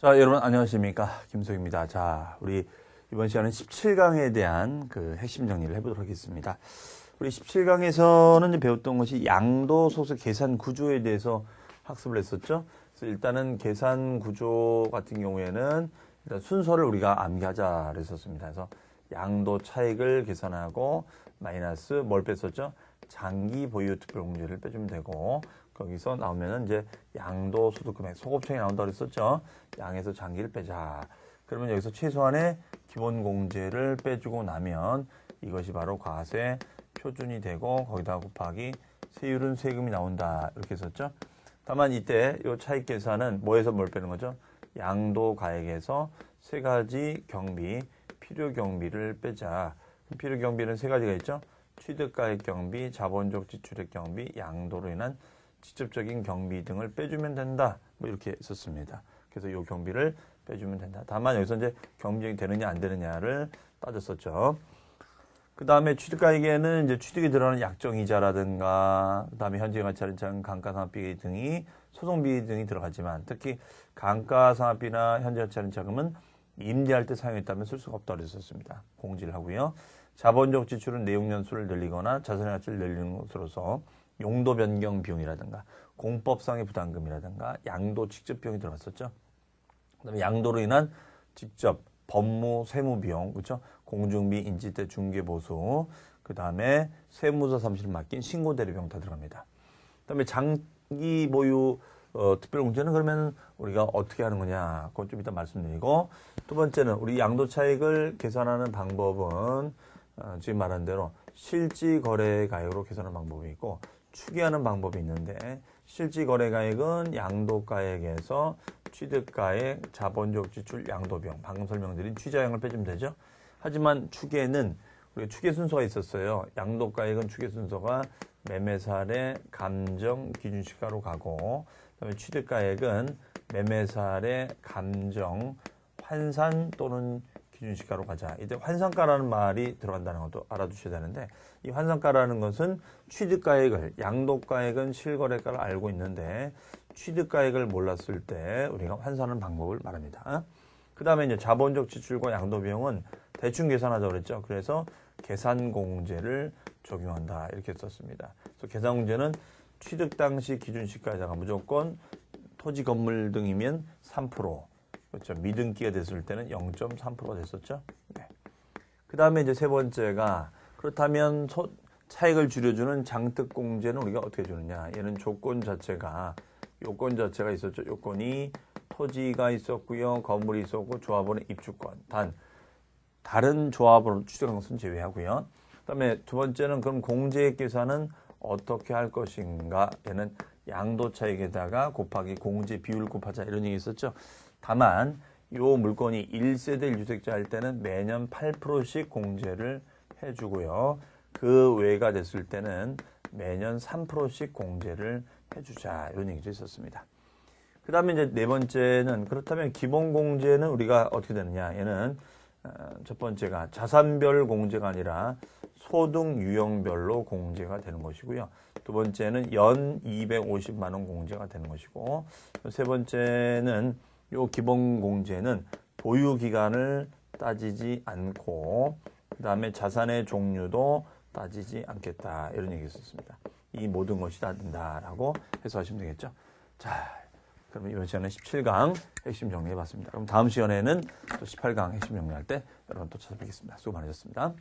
자, 여러분 안녕하십니까? 김석입니다. 자, 우리 이번 시간은 17강에 대한 그 핵심 정리를 해보도록 하겠습니다. 우리 17강에서는 이제 배웠던 것이 양도소득 계산 구조에 대해서 학습을 했었죠. 그래서 일단은 계산 구조 같은 경우에는 일단 순서를 우리가 암기하자 그랬었습니다. 그래서 양도 차익을 계산하고 마이너스 뭘 뺐었죠? 장기 보유 특별공제를 빼주면 되고, 거기서 나오면은 이제 양도 소득 금액 소곱총이 나온다 그랬었죠. 양에서 장기를 빼자. 그러면 여기서 최소한의 기본 공제를 빼주고 나면 이것이 바로 과세 표준이 되고, 거기다 곱하기 세율은 세금이 나온다 이렇게 했었죠. 다만 이때 이 차익 계산은 뭐에서 뭘 빼는 거죠? 양도 가액에서 세 가지 경비, 필요 경비를 빼자. 필요 경비는 세 가지가 있죠. 취득가액 경비, 자본적 지출액 경비, 양도로 인한 직접적인 경비 등을 빼주면 된다. 뭐 이렇게 썼습니다. 그래서 이 경비를 빼주면 된다. 다만 여기서 이제 경비적이 되느냐 안 되느냐를 따졌었죠. 그 다음에 취득가액에는 이제 취득이 들어가는 약정이자라든가, 그 다음에 현재가치할인차익, 감가상각비 등이 소송비 등이 들어가지만, 특히 감가상각비나 현재가치할인차익은 임대할 때 사용했다면 쓸 수가 없다고 했었습니다. 공지를 하고요. 자본적 지출은 내용 연수를 늘리거나 자산의 가치를 늘리는 것으로서 용도 변경 비용이라든가 공법상의 부담금이라든가 양도 직접 비용이 들어갔었죠. 그다음에 양도로 인한 직접 법무 세무 비용, 그렇죠? 공중비, 인지대, 중개 보수, 그다음에 세무서 사무실을 맡긴 신고 대리 비용 다 들어갑니다. 그다음에 장기 보유 특별공제는 그러면 우리가 어떻게 하는 거냐? 그건 좀 이따 말씀드리고, 두 번째는 우리 양도 차익을 계산하는 방법은 지금 말한 대로 실지 거래 가액으로 계산하는 방법이 있고 추계하는 방법이 있는데, 실지 거래 가액은 양도 가액에서 취득가액, 자본적 지출, 양도비용, 방금 설명드린 취자형을 빼주면 되죠. 하지만 추계는 우리가 추계 순서가 있었어요. 양도 가액은 추계 순서가 매매사례, 감정, 기준시가로 가고, 그다음에 취득가액은 매매사례, 감정, 환산 또는 기준시가로 가자. 이때 환산가라는 말이 들어간다는 것도 알아두셔야 되는데, 이 환산가라는 것은 취득가액을, 양도가액은 실거래가를 알고 있는데 취득가액을 몰랐을 때 우리가 환산하는 방법을 말합니다. 그 다음에 이제 자본적 지출과 양도비용은 대충 계산하자고 그랬죠. 그래서 계산공제를 적용한다 이렇게 썼습니다. 그래서 계산공제는 취득 당시 기준시가자가 무조건 토지 건물 등이면 3%, 그렇죠. 미등기가 됐을 때는 0.3%가 됐었죠. 네. 그 다음에 이제 세 번째가, 그렇다면 차익을 줄여주는 장특공제는 우리가 어떻게 주느냐. 얘는 요건 자체가 있었죠. 요건이 토지가 있었고요. 건물이 있었고 조합원의 입주권. 다른 조합으로 추정한 것은 제외하고요. 그 다음에 두 번째는 그럼 공제액 계산은 어떻게 할 것인가. 얘는 양도 차익에다가 곱하기 공제 비율 곱하자 이런 얘기 있었죠. 다만 요 물건이 1세대 1주택자 할 때는 매년 8%씩 공제를 해주고요. 그 외가 됐을 때는 매년 3%씩 공제를 해주자 이런 얘기도 있었습니다. 그 다음에 이제 네 번째는, 그렇다면 기본 공제는 우리가 어떻게 되느냐. 얘는 첫 번째가 자산별 공제가 아니라 소득 유형별로 공제가 되는 것이고요. 두 번째는 연 250만 원 공제가 되는 것이고, 세 번째는 요 기본 공제는 보유 기간을 따지지 않고, 그 다음에 자산의 종류도 따지지 않겠다 이런 얘기 있었습니다. 이 모든 것이 다 된다라고 해석하시면 되겠죠. 자, 그러면 이번 시간에 17강 핵심 정리해봤습니다. 그럼 다음 시간에는 또 18강 핵심 정리할 때 여러분 또 찾아뵙겠습니다. 수고 많으셨습니다.